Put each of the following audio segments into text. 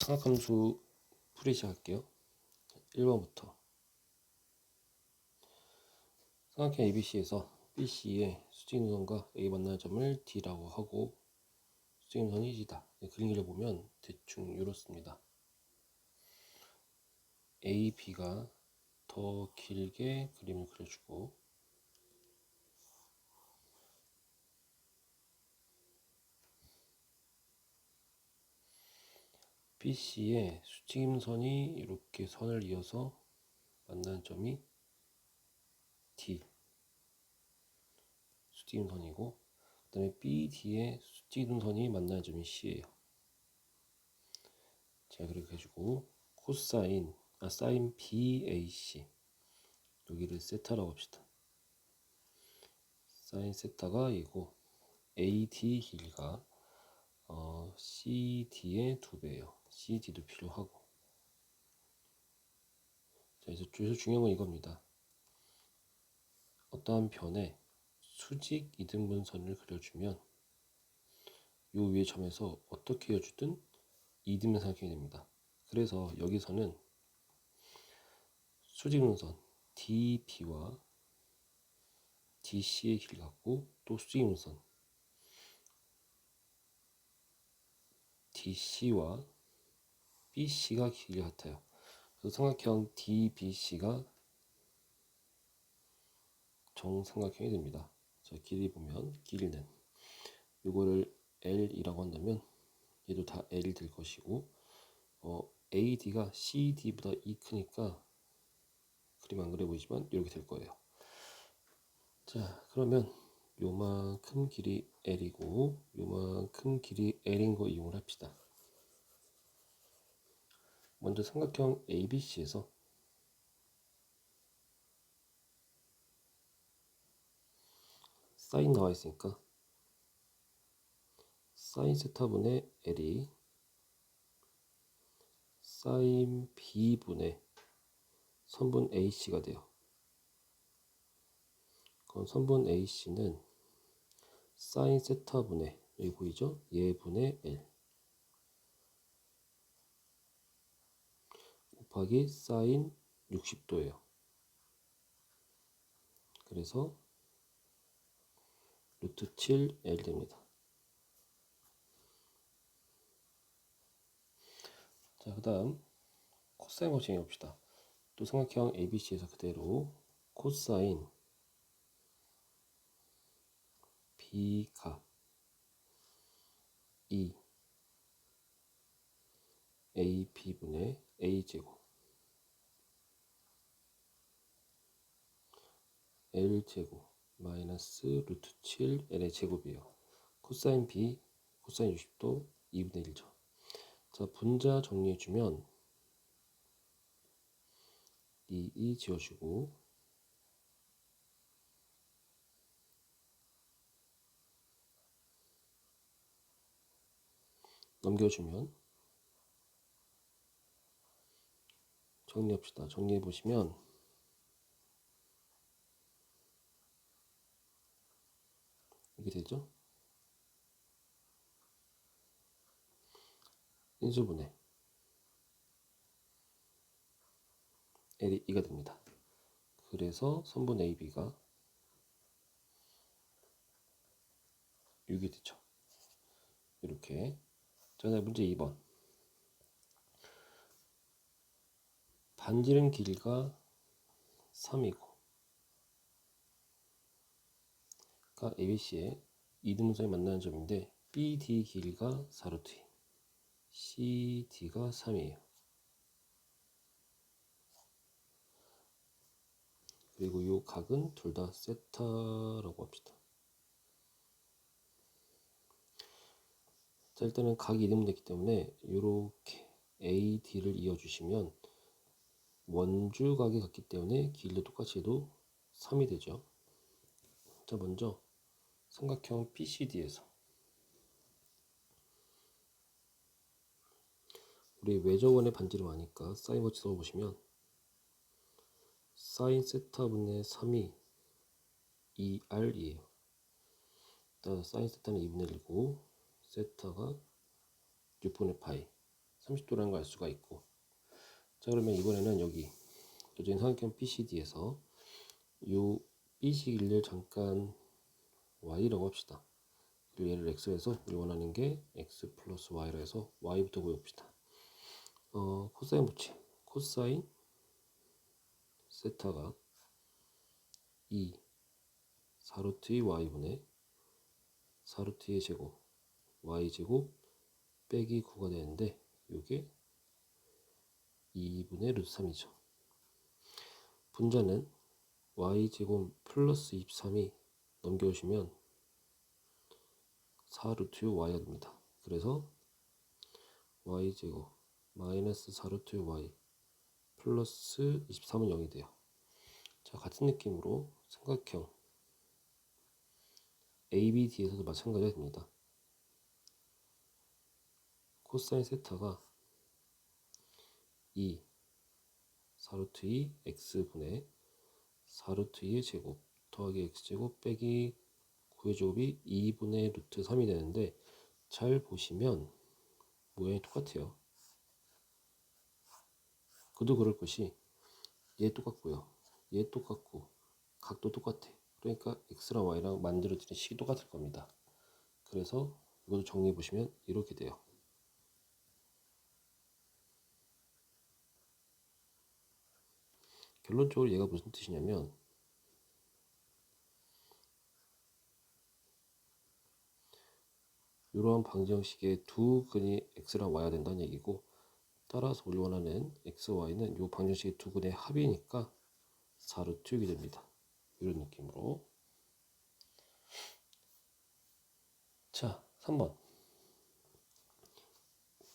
삼각함수 풀이 시작할게요. 1번부터 삼각형 ABC에서 BC의 수직능선과 A 만나는 점을 D라고 하고 수직능선이 G다. 그림을 보면 대충 이렇습니다. A, B가 더 길게 그림을 그려주고 BC의 수직임선이 이렇게 선을 이어서 만나는 점이 D 수직임선이고, 그 다음에 BD의 수직임선이 만나는 점이 C예요. 자, 그렇게 해주고 사인 BAC 여기를 세타라고 합시다. 사인 세타가 이고 AD 길이가 CD의 2배예요. CD도 필요하고. 자, 그래서 중요한 건 이겁니다. 어떠한 변에 수직 이등분선을 그려주면 요 위의 점에서 어떻게 그려주든 이등분 삼각형이 됩니다. 그래서 여기서는 수직분선 DB와 DC의 길이 같고, 또 수직분선 DC와 BC가 길이 같아요. 그래서 삼각형 DBC가 정삼각형이 됩니다. 자, 길이 보면 길이는 이거를 L이라고 한다면 얘도 다 L이 될 것이고, AD가 CD보다 2 크니까 그림 안 그래 보이지만 이렇게 될 거예요. 자, 그러면 요만큼 길이 L이고 요만큼 길이 L인 거 이용을 합시다. 먼저 삼각형 ABC에서 사인 나와 있으니까 사인 세타분의 L이 사인 B분의 선분 AC가 돼요. 그럼 선분 AC는 사인 세타분의, 여기 보이죠? 얘분의 L 곱하기 사인 60도예요. 그래서 루트 7L 됩니다. 자, 그 다음 코사인 방식 해봅시다. 또 삼각형 ABC에서 그대로 코사인 B가 2 AB분의 A제곱 L제곱 마이너스 루트 7L의 제곱이에요. 코사인 B, 코사인 60도 2분의 1죠. 자, 분자 정리해주면 2 지워주고 넘겨주면 정리합시다. 정리해보시면 이게 되죠? 인수분해 L이 2가 됩니다. 그래서 선분 AB가 6이 되죠. 이렇게. 자, 문제 2번. 반지름 길이가 3이고, 그러니까 ABC의 이등분선이 만나는 점인데 BD 길이가 4루트 2, CD가 3이에요. 그리고 이 각은 둘 다 세타라고 합시다. 자, 일단은 각이 이등분됐기 때문에 이렇게 AD를 이어주시면 원주각이 같기 때문에 길이도 똑같이 해도 3이 되죠. 자, 먼저 삼각형 BCD에서 우리 외접원의 반지름 아니까 사인 버치 써보시면 사인 세타분의 3이 2R이에요. 일단 사인 세타는 2분의 1이고 세타가 6분의 파이 30도라는 걸 알 수가 있고. 자, 그러면 이번에는 여기 교재인 삼각형 BCD에서 요 BC 길이를 잠깐 Y라고 합시다. 그리고 얘를 X로 해서 우리 원하는 게 X 플러스 Y라 해서 Y부터 구해봅시다. 코사인 붙이. 코사인 세타가 2 4루트 2 Y분의 4루트 2의 제곱 Y제곱 빼기 9가 되는데 이게 2분의 루트 3이죠. 분자는 Y제곱 플러스 23이 넘겨오시면 4루트 6 Y가 됩니다. 그래서 Y제곱 마이너스 4루트 6 Y 플러스 23은 0이 돼요. 자, 같은 느낌으로 삼각형 ABD에서도 마찬가지가 됩니다. 코사인 세타가 2 4루트 2 X분의 4루트 2의 제곱 더하기 X제곱 빼기 9의 제곱이 2분의 루트 3이 되는데 잘 보시면 모양이 똑같아요. 그도 그럴 것이 얘 똑같고요. 얘 똑같고 각도 똑같아. 그러니까 X랑 Y랑 만들어지는 식이 똑같을 겁니다. 그래서 이것도 정리해 보시면 이렇게 돼요. 결론적으로 얘가 무슨 뜻이냐면 이러한 방정식의 두 근이 X랑 Y가 된다는 얘기고, 따라서 우리 원하는 X, Y는 이 방정식의 두 근의 합이니까 4루트 6이 됩니다. 이런 느낌으로. 자, 3번.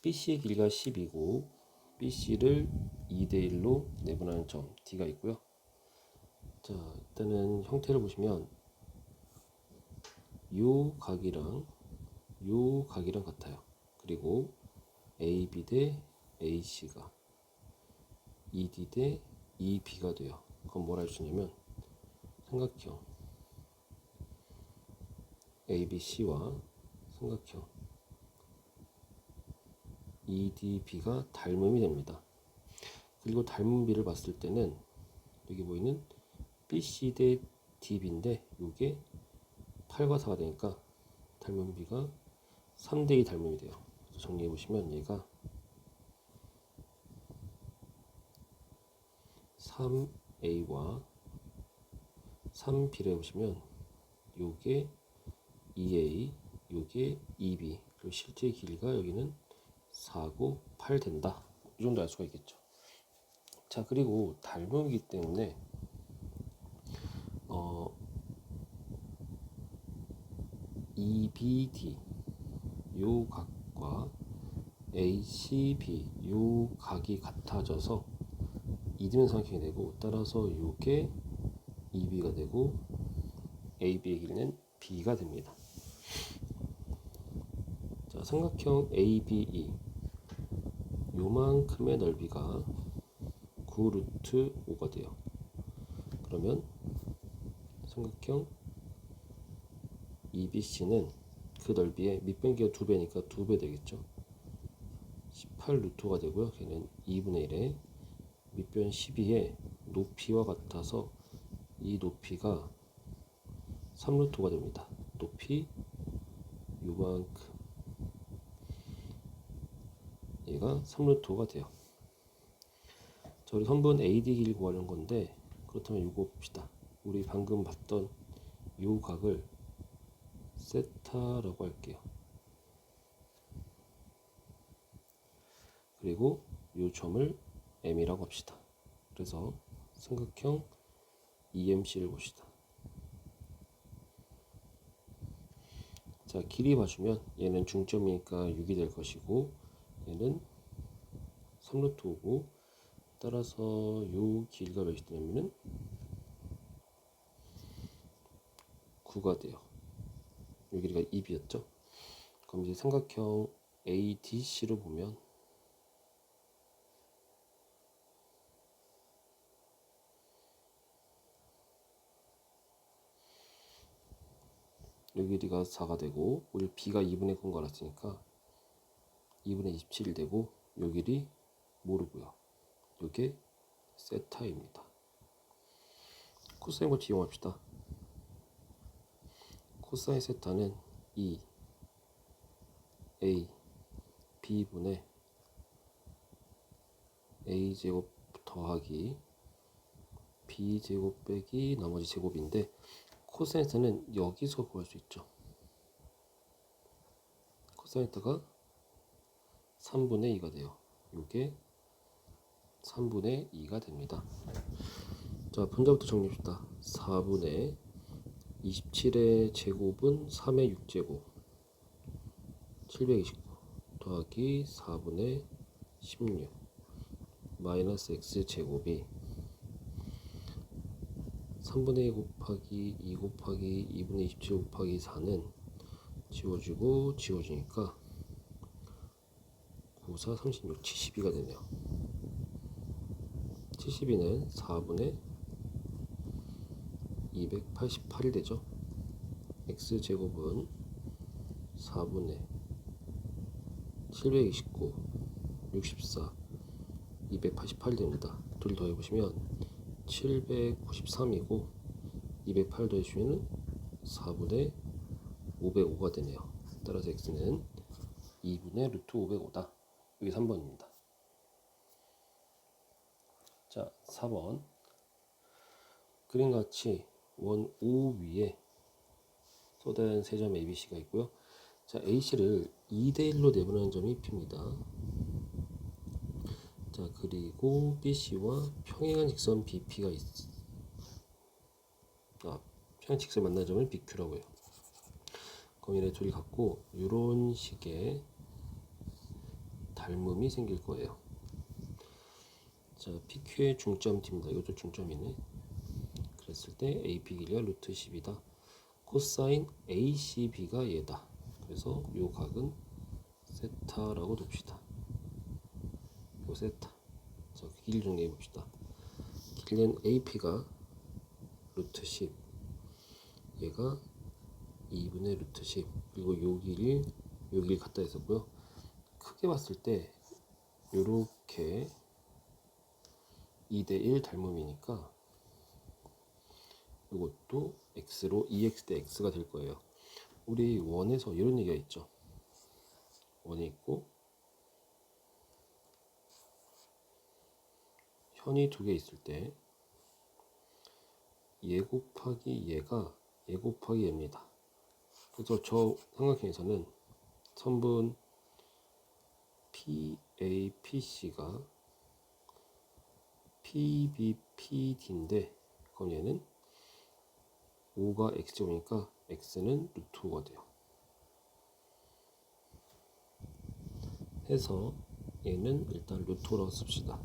BC의 길이가 10이고 BC를 2대1로 내분하는 점 D가 있고요. 자, 일단은 형태를 보시면 요 각이랑 같아요. 그리고 AB 대 AC가 ED 대 EB가 돼요. 그럼 뭐라 해주냐면 삼각형 ABC와 삼각형 EDB가 닮음이 됩니다. 그리고 닮은 비를 봤을 때는 여기 보이는 BC 대 DB인데 이게 8과 4가 되니까 닮은 비가 3대2 닮음이 돼요. 정리해 보시면 얘가 3A와 3B를 해보시면 요게 2A, 요게 2B, 그리고 실제 길이가 여기는 4고 8 된다. 이 정도 알 수가 있겠죠. 자, 그리고 닮음이기 때문에 EBD 요 각과 ACB 요 각이 같아져서 이디mension 삼각형이 되고, 따라서 요게 EB가 되고 AB의 길이는 B가 됩니다. 자, 삼각형 ABE 요만큼의 넓이가 9 루트 5가 돼요. 그러면 삼각형 EBC는 그 넓이의 밑변기가 2배니까 2배 되겠죠. 18 루트 5가 되고요. 걔는 2분의 1에 밑변 12의 높이와 같아서 이 높이가 3 루트 5가 됩니다. 높이 요만큼 얘가 3 루트 5가 돼요. 자, 우리 선분 AD 길이 구하는 건데, 그렇다면 이거 봅시다. 우리 방금 봤던 요 각을 세타라고 할게요. 그리고 요 점을 M이라고 합시다. 그래서 삼각형 EMC를 봅시다. 자, 길이 봐주면 얘는 중점이니까 6이 될 것이고 얘는 3 루트 5고, 따라서 요 길이가 몇이 되냐면은 9가 돼요. 요 길이가 2B였죠. 그럼 이제 삼각형 ADC로 보면 요 길이가 4가 되고, 우리 B가 2분의 9인 거 알았으니까 2분의 27이 되고, 요 길이 모르고요. 요게 세타입니다. 코사인 고치 이용합시다. 코사인 세타는 2a b분의 a제곱 더하기 b제곱 빼기 나머지 제곱인데, 코사인 세타는 여기서 구할 수 있죠. 코사인 세타가 3분의 2가 돼요. 요게 3분의 2가 됩니다. 자, 분자부터 정리합시다. 4분의 27의 제곱은 3의 6제곱 729 더하기 4분의 16 마이너스 x제곱이 3분의 2 곱하기 2 곱하기 2분의 27 곱하기 4는 지워지고 지워지니까 9, 4, 36, 72가 되네요. 72는 4분의 288이 되죠. x제곱은 4분의 729, 64, 288 됩니다. 둘 더해보시면 793이고 208 더해주시면 4분의 505가 되네요. 따라서 x는 2분의 루트 505다. 이게 3번입니다. 자, 4번. 그림같이 원 O 위에 쏟아낸 세 점 ABC가 있고요. 자, AC를 2대1로 내보내는 점이 P입니다. 자, 그리고 BC와 평행한 직선 BP가 평행 직선 만나는 점을 BQ라고 해요. 그럼 얘네 둘이 갖고 이런 식의 닮음이 생길 거예요. 자, PQ의 중점 T입니다. 이것도 중점이네. 그랬을 때 AP 길이가 루트 10이다. 코사인 ACB가 얘다. 그래서 요 각은 세타라고 둡시다. 요 세타. 자, 길 정리해 봅시다. 길이는 AP가 루트 10, 얘가 2분의 루트 10, 그리고 요 길 갖다 했었고요. 크게 봤을 때 요렇게 2대1 닮음이니까 이것도 x로 2x 대 x가 될 거예요. 우리 원에서 이런 얘기가 있죠. 원이 있고 현이 두 개 있을 때 얘 곱하기 얘가 얘 곱하기 얘입니다. 그래서 저 삼각형에서는 선분 PAPC가 PBPD인데, 그럼 얘는 5가 x제곱이니까 x는 루트 5가 돼요. 해서 얘는 일단 루트 5라고 씁시다.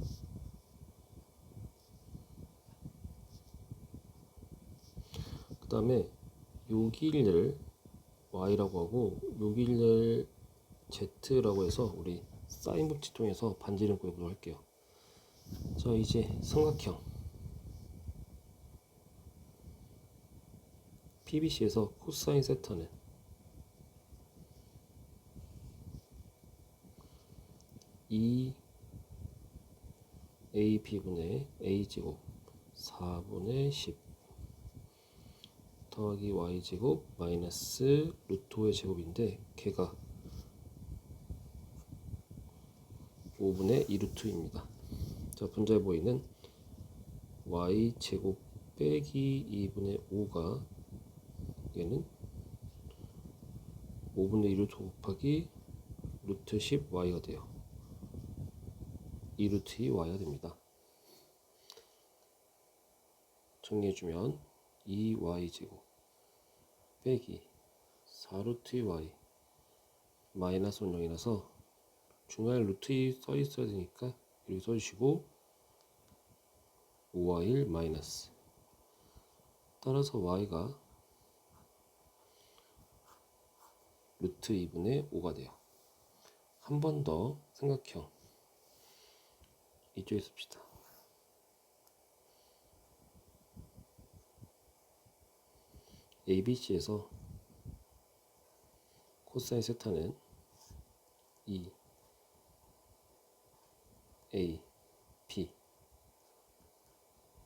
그 다음에 요 길이를 y라고 하고 요 길이를 z라고 해서 우리 사인 법칙 통해서 반지름 구해보도록 할게요. 자, 이제 삼각형 PBC에서 코사인 세타는 이 AB분의 A제곱 4분의 10 더하기 Y제곱 마이너스 루트 5의 제곱인데 걔가 5분의 2 루트입니다. 자, 분자에 보이는 Y제곱 빼기 2분의 5가 얘는 5분의 2 루트 곱하기 루트 10 Y가 돼요. 2 루트 2 Y가 됩니다. 정리해주면 2y제곱 빼기 4루트 2y 마이너스 원형이라서 중간에 루트 2 써있어야 되니까 여기 써주시고 5y 마이너스, 따라서 y가 루트 2분의 5가 돼요. 한 번 더 삼각형 이쪽에 씁시다. ABC에서 코사인 세타는 2 A B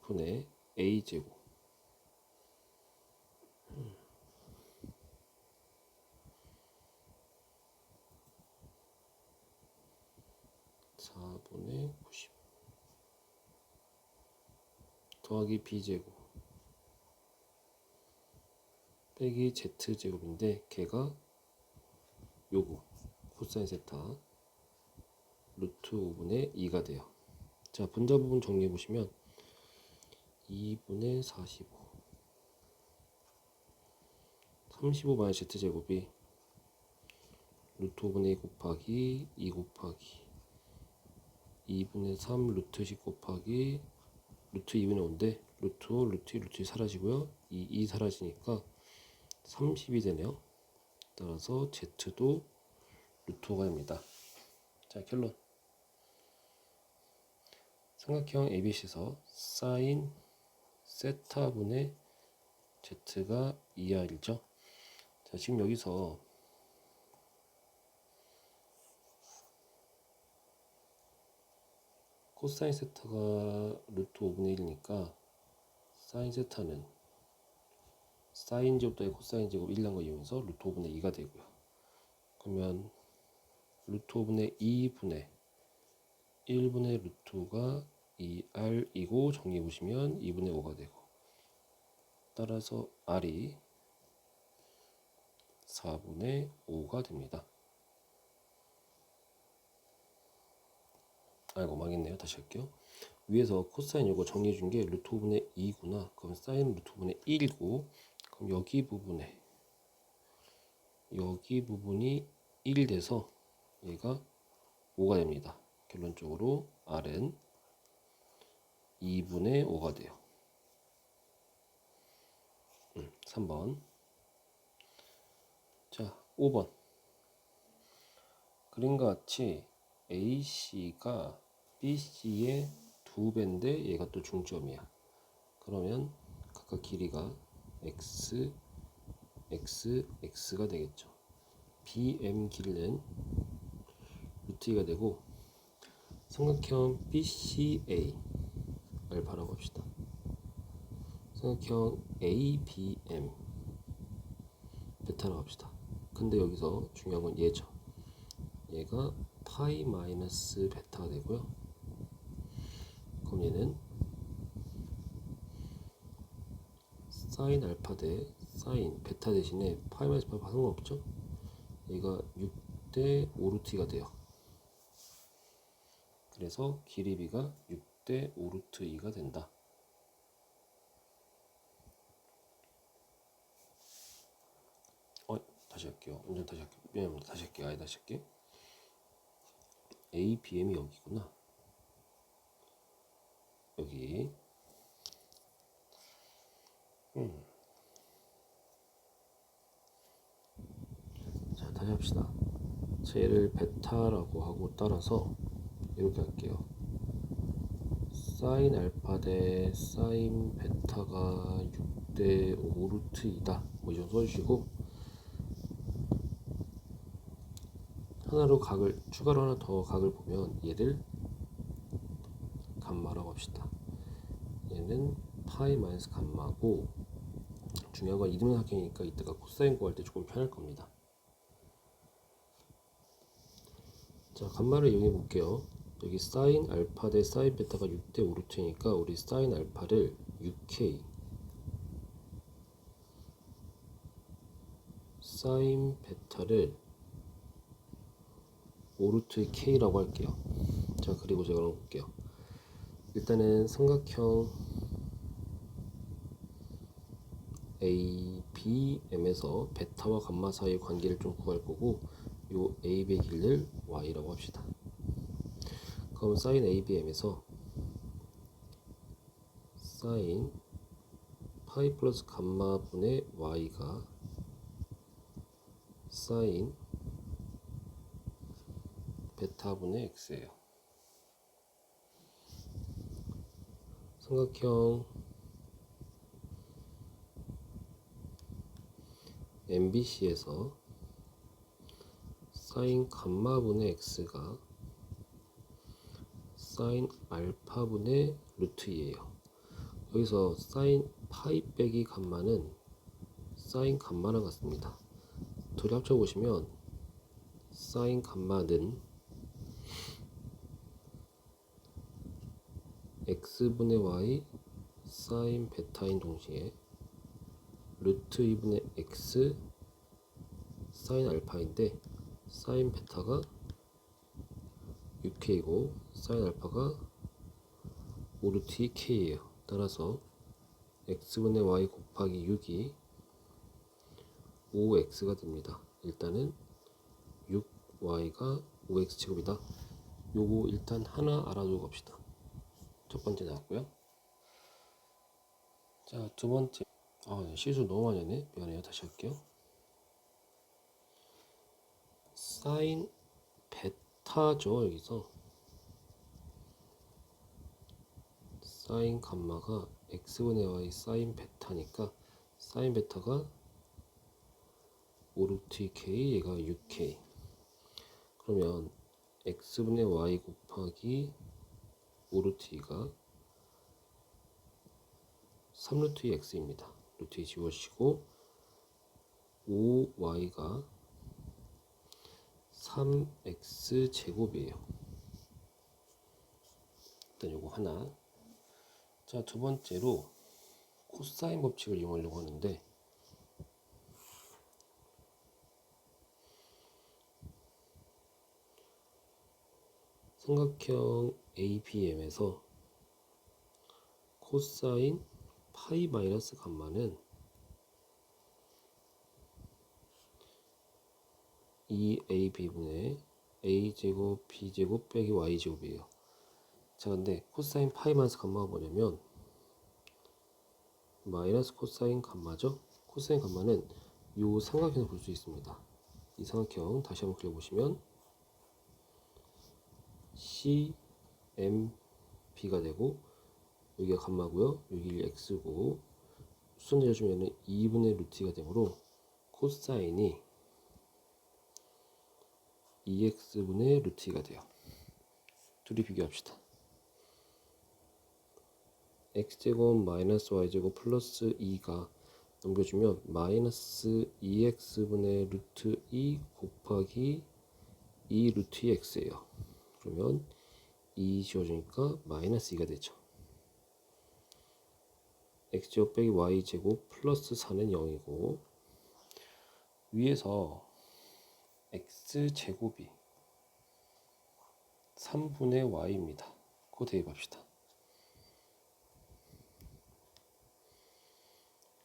분의 A 제곱 4분의 90 더하기 B 제곱 빼기 Z 제곱인데 걔가 요거 코사인 세타 루트 5분의 2가 돼요. 자, 분자 부분 정리해 보시면 2분의 45 35 마이너스 Z 제곱이 루트 5분의 2 곱하기 2 곱하기 2분의 3 루트 10 곱하기 루트 2분의 5인데 루트 5, 루트 2, 루트 2 사라지고요. 2 사라지니까 30이 되네요. 따라서 Z도 루트 5가 됩니다. 자, 결론. 삼각형 ABC에서 사인 세타분의 Z가 2R이죠. 자, 지금 여기서 코사인 세타가 루트 5분의 1이니까 사인 세타는 사인 제곱 더하기 코사인 제곱 1란 거 이용해서 루트 5분의 2가 되고요. 그러면 루트 5분의 2분의 1분의 루트 5가 2R이고 정리해 보시면 2분의 5가 되고 따라서 R이 4분의 5가 됩니다. 아이고 망했네요. 다시 할게요. 위에서 코사인 요거 정리해 준 게 루트 5분의 2구나. 그럼 사인 루트 5분의 1이고 그럼 여기 부분이 1 돼서 얘가 5가 됩니다. 결론적으로 R은 2분의 5가 돼요. 3번. 자, 5번. 그림과 같이 AC가 BC의 2배인데 얘가 또 중점이야. 그러면 각각 길이가 X, X, X가 되겠죠. BM 길이는 루트 2가 되고 삼각형 BCA 알파라고 합시다. 삼각형 ABM 베타라고 합시다. 근데 여기서 중요한 건 얘죠. 얘가 파이 마이너스 베타가 되고요. 그럼 얘는 사인 알파 대 사인 베타 대신에 파이 마이너스 베타 상관없죠. 얘가 6대 5루트 2가 돼요. 그래서 길이비가 6대 5루트 2가 된다. 다시 할게요. 완전 다시 할게요. 미안합니다. 다시 할게요. 다시 할게요. ABM이 여기구나. 여기. 자, 다시 합시다. 자, 얘를 베타라고 하고 따라서 이렇게 할게요. 사인 알파 대 사인 베타가 6대 5루트 2다. 뭐 이 정도 써주시고 하나로 추가로 하나 더 각을 보면 얘를 감마라고 합시다. 얘는 파이 마이너스 감마고 중요한 건 이등변 삼각형이니까 이따가 코사인 구할 때 조금 편할 겁니다. 자, 감마를 이용해 볼게요. 여기 사인 알파 대 사인 베타가 6대 5루트니까 우리 사인 알파를 6K 사인 베타를 5루트 K라고 할게요. 자, 그리고 제가 볼게요. 일단은 삼각형 ABM에서 베타와 감마 사이의 관계를 좀 구할 거고 요 AB의 길이를 Y라고 합시다. 그럼 사인 ABM에서 사인 파이 플러스 감마 분의 Y가 사인 베타 분의 X예요. 삼각형 MBC에서 사인 감마 분의 X가 사인 알파분의 루트 2예요. 여기서 사인 파이 빼기 감마는 사인 감마랑 같습니다. 둘이 합쳐보시면 사인 감마는 x분의 y 사인 베타인 동시에 루트 2분의 x 사인 알파인데 사인 베타가 6k이고 사인 알파가 5루트 2k예요. 따라서 x분의 y 곱하기 6이 5x가 됩니다. 일단은 6y가 5x 제곱이다. 요거 일단 하나 알아두고 갑시다. 첫 번째 나왔고요. 자, 두 번째. 실수 너무 많이 했네. 미안해요. 다시 할게요. 사인 베타죠. 여기서 사인 감마가 x분의 y 사인 베타니까 사인 베타가 5루트 2k, 얘가 6k. 그러면 x분의 y 곱하기 5루트 2가 3루트 2x입니다. 루트 2 지워주시고 5y가 3x 제곱이에요. 일단 요거 하나. 자, 두 번째로 코사인 법칙을 이용하려고 하는데 삼각형 ABM에서 코사인 파이 마이너스 감마는 2AB분의 A제곱 B제곱 빼기 Y제곱이에요. 자, 근데 코사인 파이 마이너스 감마가 뭐냐면 마이너스 코사인 감마죠. 코사인 감마는 이 삼각형을 볼 수 있습니다. 이 삼각형 다시 한번 그려보시면 CMB가 되고 여기가 감마고요. 여기 x고 수선 내려주면 2분의 루트 2가 되므로 코사인이 2x분의 루트 2가 돼요. 둘이 비교합시다. x제곱 마이너스 y제곱 플러스 2가 넘겨주면 마이너스 2x분의 루트 2 곱하기 2 루트 2x예요. 그러면 2 지워주니까 마이너스 2가 되죠. x제곱 빼기 y제곱 플러스 4는 0이고 위에서 x제곱이 3분의 y입니다. 그거 대입합시다.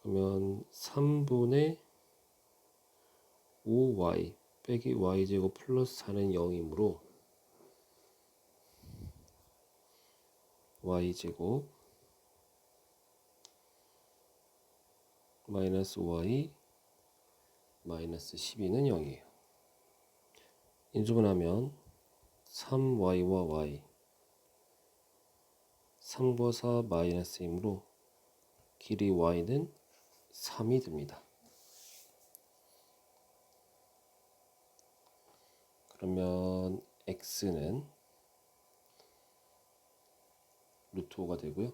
그러면 3분의 5y 빼기 y제곱 플러스 4는 0이므로 y제곱 마이너스 y 마이너스 12는 0이에요. 인수분하면 3y와 y 3과 4 마이너스이므로 길이 y는 3이 됩니다. 그러면 x는 루트 5가 되고요.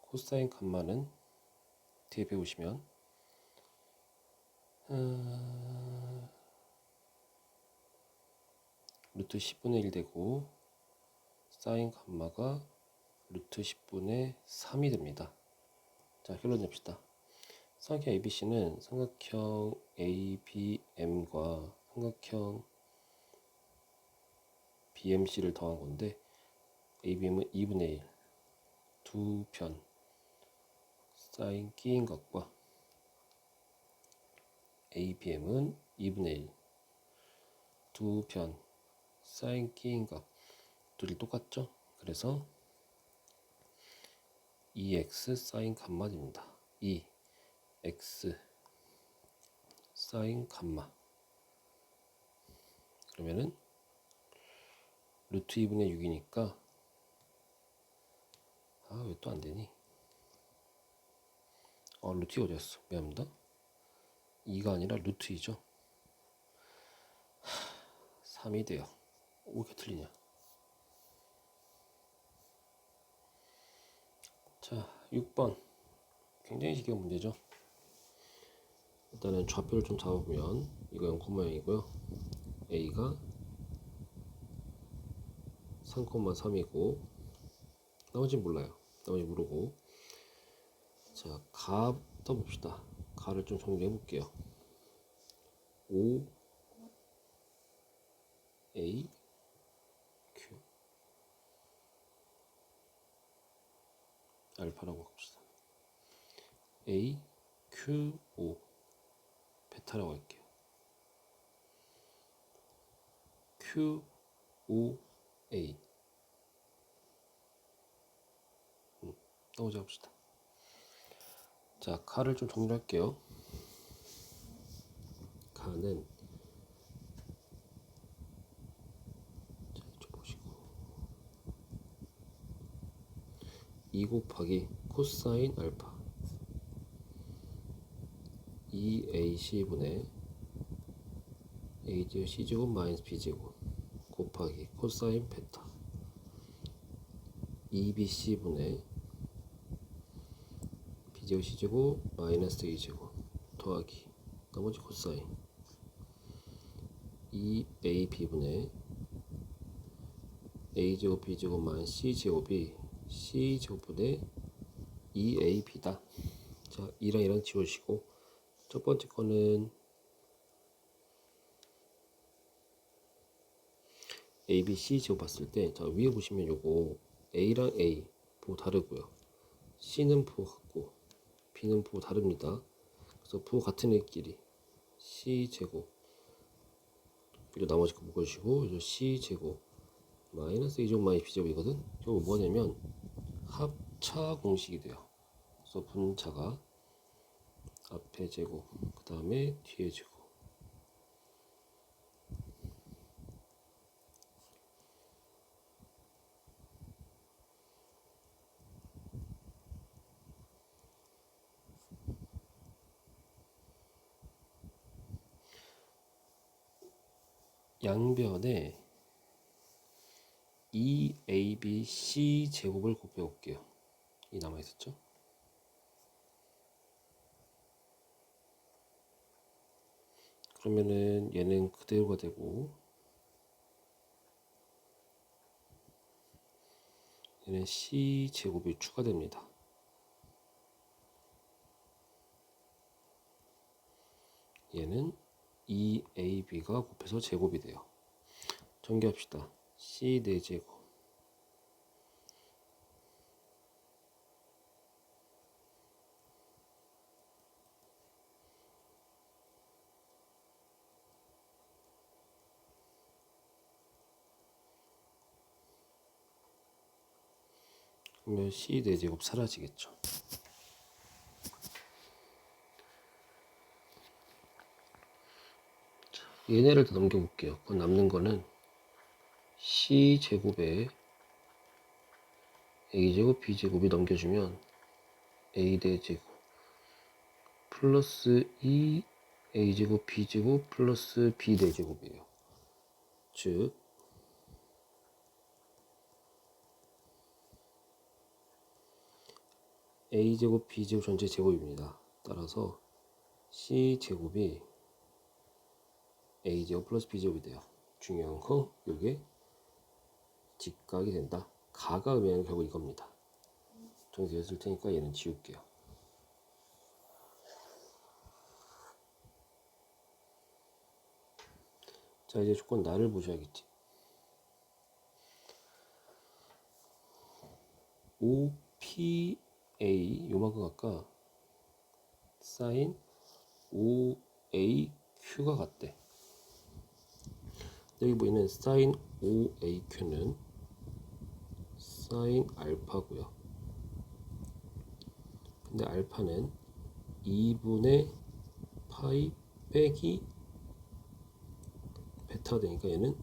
코사인 감마는 뒤에 배우시면 루트 10분의 1 되고 사인 감마가 루트 10분의 3이 됩니다. 자, 결론 냅시다. 삼각형 ABC는 삼각형 ABM과 삼각형 BMC를 더한 건데 ABM은 2분의 1 두 편 사인 끼인 값과 ABM은 2분의 1 두 편 사인 끼인 값 둘이 똑같죠? 그래서 2x 사인 감마입니다. 2x 사인 감마. 그러면은 루트 2분의 6이니까 왜 또 안되니? 루트 2 어디였어? 미안합니다. 2가 아니라 루트 2죠. 3이 돼요. 왜 이렇게 틀리냐. 자, 6번 굉장히 쉬운 문제죠. 일단은 좌표를 좀 잡아보면 이거 0,0이고요. A가 3,3이고 나머지는 몰라요. 나머지 모르고. 자, 가부터 봅시다. 가를 좀 정리해 볼게요. 5 A Q 알파라고 합시다. A Q O 베타라고 할게요. Q O A 나머지 합시다. 자, 가를 좀 정리할게요. 가는 자, 이쪽 보시고 2 곱하기 코사인 알파 2AC분의 A제곱 C제곱 마이너스 B제곱 곱하기 코사인 베타 2BC분의 B제곱 C제곱 마이너스 A제곱 더하기 나머지 코사인 2AB분의 A제곱 B제곱 마이너스 C제곱이 C제곱분의 2AB다. 자, 2랑 2랑 지우시고 첫 번째 거는 A, B, C 제곱 봤을 때 자, 위에 보시면 요거 A랑 A 부호 다르고요. C는 부호 같고 B는 부호 다릅니다. 그래서 부호 같은 애끼리 C 제곱 그리고 나머지 거 묶어주시고 이제 C 제곱 마이너스 A 제곱 마이너스 B 제곱이거든. 이거 뭐냐면 합차 공식이 돼요. 그래서 분차가 앞에 제곱 그 다음에 뒤에 제곱 양변에 2ABC 제곱을 곱해 볼게요. 이 남아 있었죠? 그러면은 얘는 그대로가 되고 얘는 C 제곱이 추가됩니다. 얘는 2AB가 곱해서 제곱이 돼요. 전개합시다. C 4제곱 그러면 C 4제곱 사라지겠죠. 얘네를 더 넘겨볼게요. 그건 남는 거는 C 제곱에 A 제곱 B 제곱이 넘겨주면 A 4제곱 플러스 2 A 제곱 B 제곱 플러스 B 4제곱이에요. 즉 A 제곱 B 제곱 전체 제곱입니다. 따라서 C 제곱이 A 제곱 플러스 B 제곱이 돼요. 중요한 건 이게 직각이 된다. 가가 의미하는 결국 이겁니다. 정리되었을 테니까 얘는 지울게요. 자, 이제 조건 나를 보셔야겠지. OPA 요만큼 아까 사인 OAQ가 같대. 여기 보이는 사인 OAQ는 사인 알파고요. 근데 알파는 2분의 파이 빼기 베타 되니까 얘는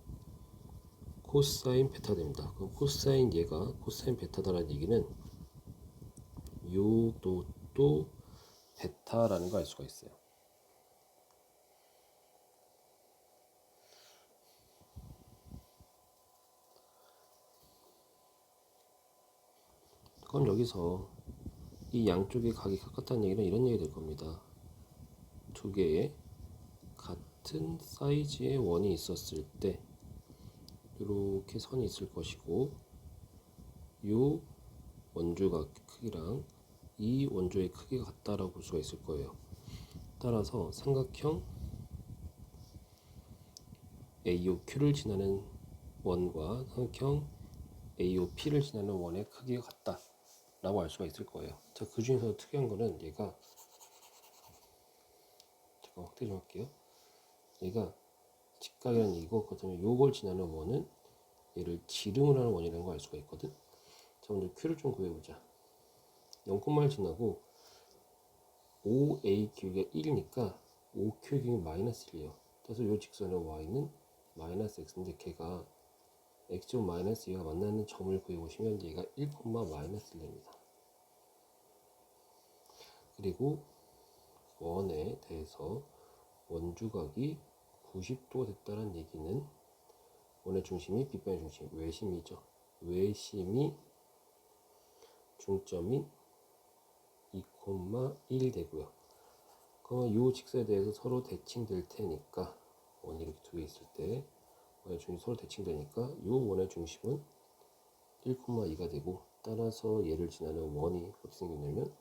코사인 베타 됩니다. 그럼 코사인 얘가 코사인 베타다라는 얘기는 요도 또 베타라는 거 알 수가 있어요. 그럼 여기서 이 양쪽의 각이 같다는 얘기는 이런 얘기 될 겁니다. 두 개의 같은 사이즈의 원이 있었을 때 이렇게 선이 있을 것이고, 이 원주각 크기랑 이 원주의 크기가 같다라고 볼 수가 있을 거예요. 따라서 삼각형 AOQ를 지나는 원과 삼각형 AOP를 지나는 원의 크기가 같다 라고 알 수가 있을 거예요. 자, 그 중에서 특이한 거는 얘가, 잠깐 확대 좀 할게요. 얘가 직각이라는 얘기고, 그렇다면 요걸 지나는 원은 얘를 지름을 하는 원이라는 걸 알 수가 있거든. 자, 먼저 Q를 좀 구해보자. 0,1 지나고 OAQ가 1이니까 OQ가 마이너스 1이에요. 그래서 이 직선의 Y는 마이너스 X인데 걔가 X제곱 마이너스 2가 만나는 점을 구해보시면 얘가 1, 마이너스 1입니다. 그리고 원에 대해서 원주각이 90도가 됐다는 얘기는 원의 중심이 빗변의 중심, 외심이죠. 외심이 중점인 2,1 되고요. 그러면 이 직선에 대해서 서로 대칭될 테니까, 원이 이렇게 두 개 있을 때 원의 중심이 서로 대칭되니까 이 원의 중심은 1,2가 되고, 따라서 얘를 지나는 원이 어떻게 생겼냐면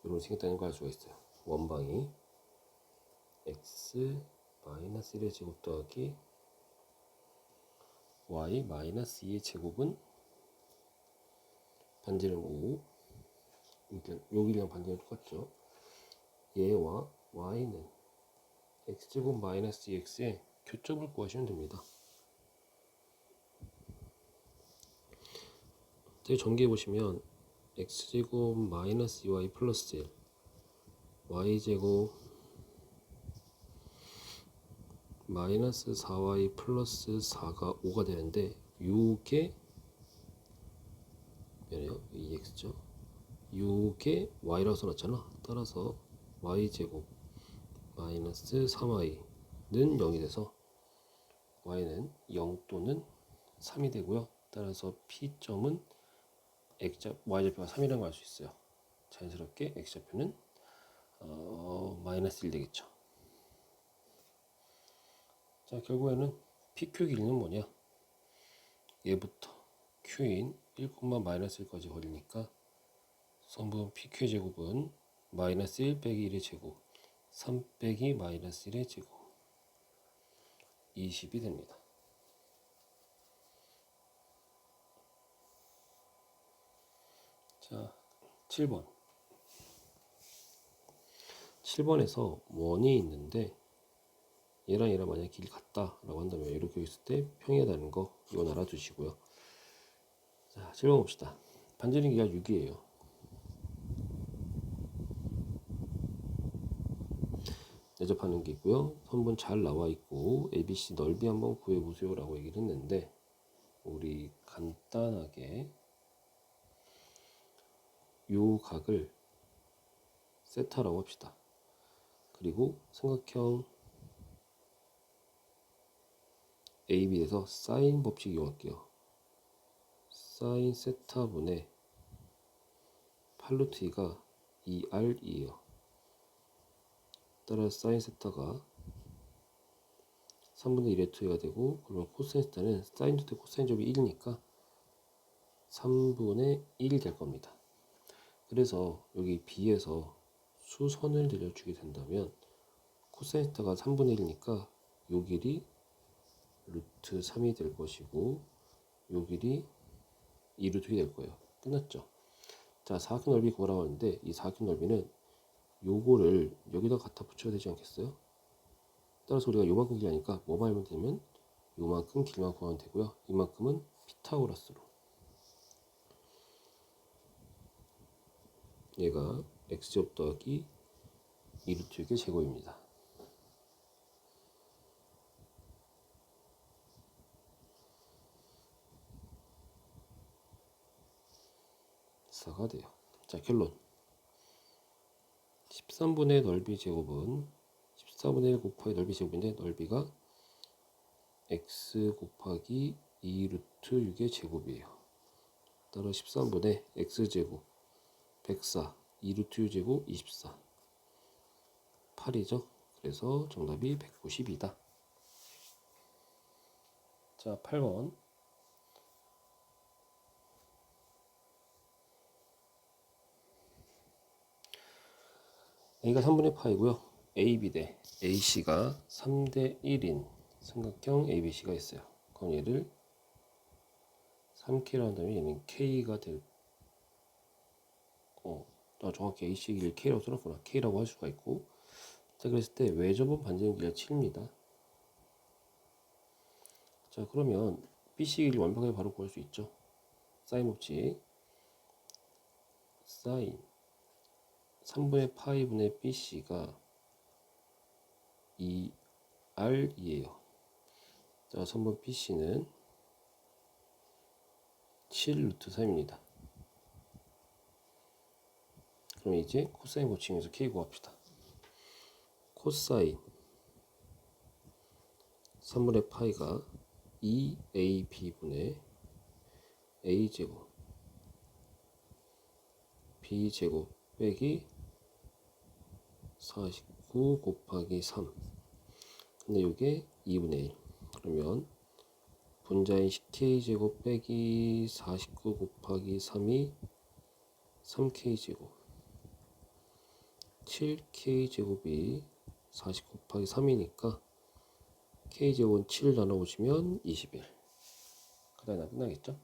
이렇게 생겼다는 걸 알 수가 있어요. 원방이 x 마이너스 1의 제곱 더하기 y 마이너스 2의 제곱은 반지름 5, 여기랑 반지름 똑같죠. 얘와 y는 x제곱 마이너스 2x의 교점을 구하시면 됩니다. 여기 전개해 보시면 x제곱 마이너스 2y 플러스 1, y제곱 마이너스 4y 플러스 4가 5가 되는데, 요게 미안해요, 이 x죠. 요게 y라고 써놨잖아. 따라서 y제곱 마이너스 3y는 0이 돼서 y는 0 또는 3이 되고요. 따라서 p점은 y좌표가 3이라는 걸 알 수 있어요. 자연스럽게 x좌표는 마이너스 1 되겠죠. 자, 결국에는 PQ 길이는 뭐냐? 얘부터 Q인 1, 마이너스 1까지 걸리니까 성분 PQ의 제곱은 마이너스 1 빼기 1의 제곱, 3 빼기 마이너스 1의 제곱, 20이 됩니다. 자, 7번. 7번에서 원이 있는데 얘랑 얘랑 만약에 길이 같다라고 한다면 이렇게 있을 때 평이하다는 거 이건 알아두시고요. 자, 7번 봅시다. 반지름 길이가 6이에요. 내접하는 게 있고요. 선분 잘 나와 있고 ABC 넓이 한번 구해보세요 라고 얘기를 했는데, 우리 간단하게 요 각을 세타라고 합시다. 그리고 삼각형 AB에서 사인 법칙 이용할게요. 사인 세타분의 8루트 2가 2R이에요. 따라서 사인 세타가 3분의 1의 2가 되고, 그러면 코사인 세타는 사인 루트 코사인 제곱이 1이니까 3분의 1이 될 겁니다. 그래서 여기 B에서 수선을 내려주게 된다면 코사인 세타가 3분의 1이니까 요 길이 루트 3이 될 것이고 요 길이 2루트 2이 될 거예요. 끝났죠. 자, 사각형 넓이 구하라고 하는데 이 사각형 넓이는 요거를 여기다 갖다 붙여야 되지 않겠어요? 따라서 우리가 요만큼 길이니까 뭐만 알면 되면 요만큼 길이만 구하면 되고요. 이만큼은 피타고라스로, 얘가 x제곱 더하기 2루트 6의 제곱입니다. 4가 돼요. 자, 결론. 13분의 넓이 제곱은 14분의 1 곱하기 넓이 제곱인데, 넓이가 x 곱하기 2 루트 6의 제곱이에요. 따라 13분의 x제곱 104 2 루트 6 제곱 24 8이죠. 그래서 정답이 192다. 자, 8번. A가 3분의 파이고요. AB 대 AC가 3대 1인 삼각형 ABC가 있어요. 그럼 얘를 3K로 한다면 얘는 K가 될 정확히 AC를 K라고 써놨구나. K라고 할 수가 있고, 자, 그랬을 때 외접은 반지름 길이가 7입니다. 자, 그러면 BC 길이 완벽하게 바로 구할 수 있죠. 사인 법칙. 사인 3분의 파이분의 BC가 2R이에요. 자, 3번 BC는 7 루트 3입니다. 그럼 이제 코사인 법칙에서 K 구합시다. 코사인 3분의 파이가 2AB분의 A제곱 B제곱 빼기 49 곱하기 3. 근데 이게 2분의 1. 그러면 분자인 10K제곱 빼기 49 곱하기 3이 3K제곱 7K제곱이 40 곱하기 3이니까 K제곱은 7 나눠보시면 21. 그 다음에 끝나겠죠?